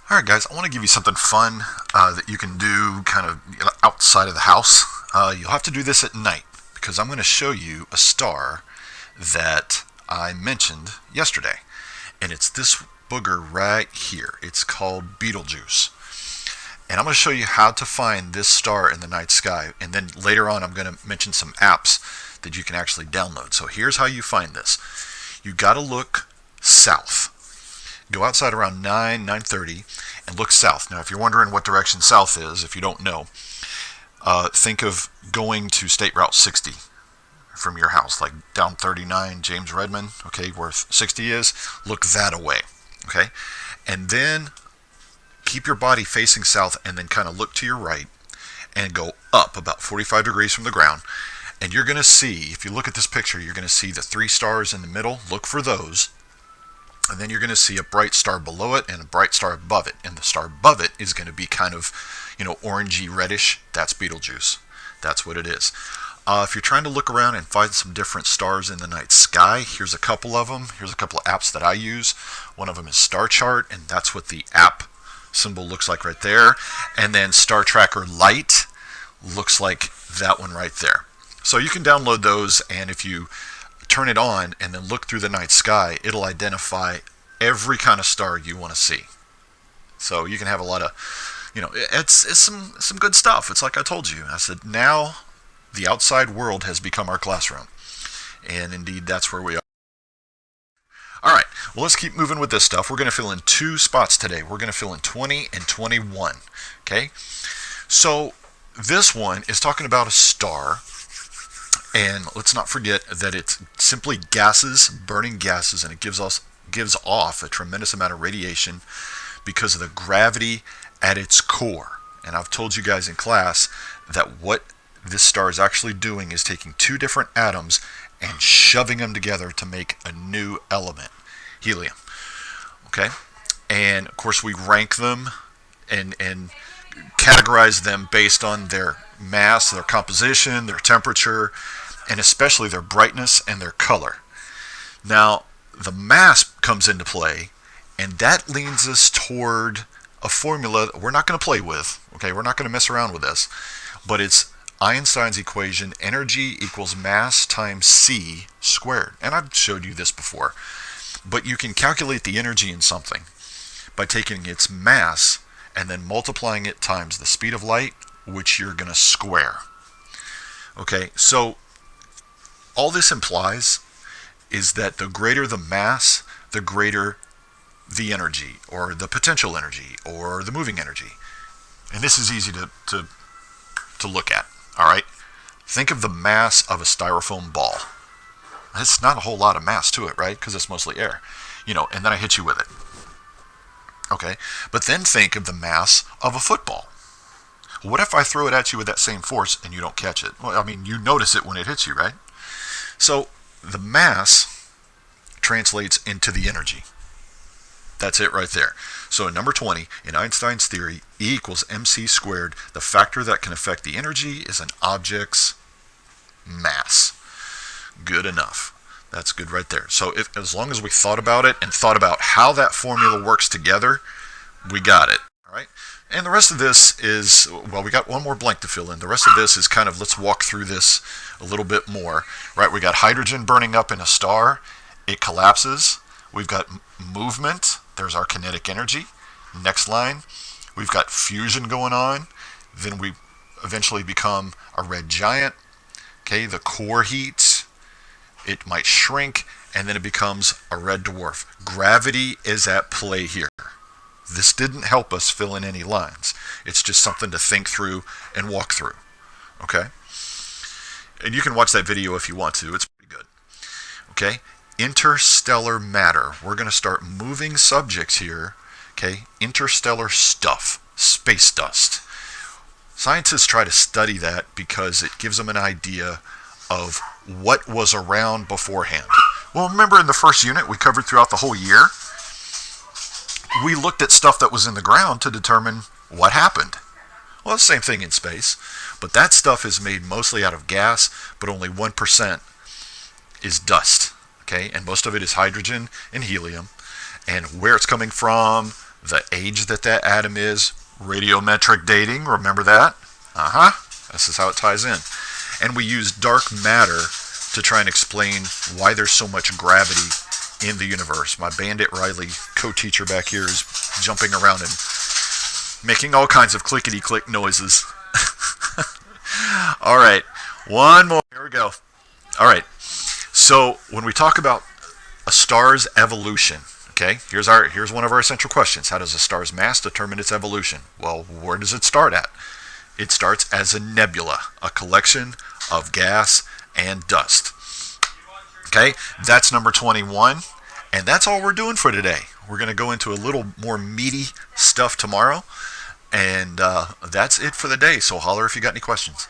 Alright guys, I want to give you something fun that you can do kind of outside of the house. You'll have to do this at night because I'm going to show you a star that I mentioned yesterday. And it's this booger right here. It's called Beetlejuice. And I'm going to show you how to find this star in the night sky. And then later on I'm going to mention some apps that you can actually download. So here's how you find this. You got to look south. Go outside around 9:30 and look south. Now, if you're wondering what direction south is, if you don't know, think of going to State Route 60 from your house, like down 39 James Redmond, okay, where 60 is. Look that away, okay? And then keep your body facing south and then kind of look to your right and go up about 45 degrees from the ground. And you're going to see, if you look at this picture, you're going to see the three stars in the middle. Look for those. And then you're going to see a bright star below it and a bright star above it. And the star above it is going to be kind of, orangey reddish. That's Betelgeuse. That's what it is. If you're trying to look around and find some different stars in the night sky, here's a couple of them. Here's a couple of apps that I use. One of them is Star Chart, and that's what the app symbol looks like right there. And then Star Tracker Lite looks like that one right there. So you can download those, and if you turn it on and then look through the night sky, it'll identify every kind of star you want to see. So you can have a lot of, it's some good stuff. It's like I told you. I said, now the outside world has become our classroom. And indeed, that's where we are. All right, well, let's keep moving with this stuff. We're going to fill in two spots today. We're going to fill in 20 and 21, okay? So this one is talking about a star. And let's not forget that it's simply gases, burning gases, and it gives off a tremendous amount of radiation because of the gravity at its core. And I've told you guys in class that what this star is actually doing is taking two different atoms and shoving them together to make a new element, helium. Okay? And of course we rank them and categorize them based on their mass, their composition, their temperature, and especially their brightness and their color. Now, the mass comes into play, and that leads us toward a formula that we're not going to play with. Okay, we're not going to mess around with this, but it's Einstein's equation: energy equals mass times c squared. And I've showed you this before, but you can calculate the energy in something by taking its mass and then multiplying it times the speed of light, which you're going to square. Okay, so all this implies is that the greater the mass, the greater the energy, or the potential energy, or the moving energy. And this is easy to look at, all right? Think of the mass of a styrofoam ball. It's not a whole lot of mass to it, right? Because it's mostly air. And then I hit you with it. Okay? But then think of the mass of a football. What if I throw it at you with that same force and you don't catch it? Well, I mean, you notice it when it hits you, right? So the mass translates into the energy. That's it right there. So in number 20, in Einstein's theory, E equals mc squared. The factor that can affect the energy is an object's mass. Good enough. That's good right there. So as long as we thought about it and thought about how that formula works together, we got it. All right? And the rest of this is, well, we got one more blank to fill in. The rest of this is kind of, let's walk through this a little bit more. Right, we got hydrogen burning up in a star. It collapses. We've got movement. There's our kinetic energy. Next line, we've got fusion going on. Then we eventually become a red giant. Okay, the core heats. It might shrink, and then it becomes a red dwarf. Gravity is at play here. This didn't help us fill in any lines. It's just something to think through and walk through. Okay? And you can watch that video if you want to. It's pretty good. Okay? Interstellar matter. We're going to start moving subjects here. Okay? Interstellar stuff. Space dust. Scientists try to study that because it gives them an idea of what was around beforehand. Well, remember in the first unit we covered throughout the whole year? We looked at stuff that was in the ground to determine what happened. Well, the same thing in space, but that stuff is made mostly out of gas, but only 1% is dust, okay? And most of it is hydrogen and helium. And where it's coming from, the age that that atom is, radiometric dating, remember that? This is how it ties in. And we use dark matter to try and explain why there's so much gravity in the universe. My Bandit Riley co-teacher back here is jumping around and making all kinds of clickety-click noises. All right, one more. Here we go. All right, so when we talk about a star's evolution, okay, here's one of our essential questions. How does a star's mass determine its evolution? Well, where does it start at? It starts as a nebula, a collection of gas and dust. Okay, that's number 21, and that's all we're doing for today. We're going to go into a little more meaty stuff tomorrow, and that's it for the day. So holler if you got any questions.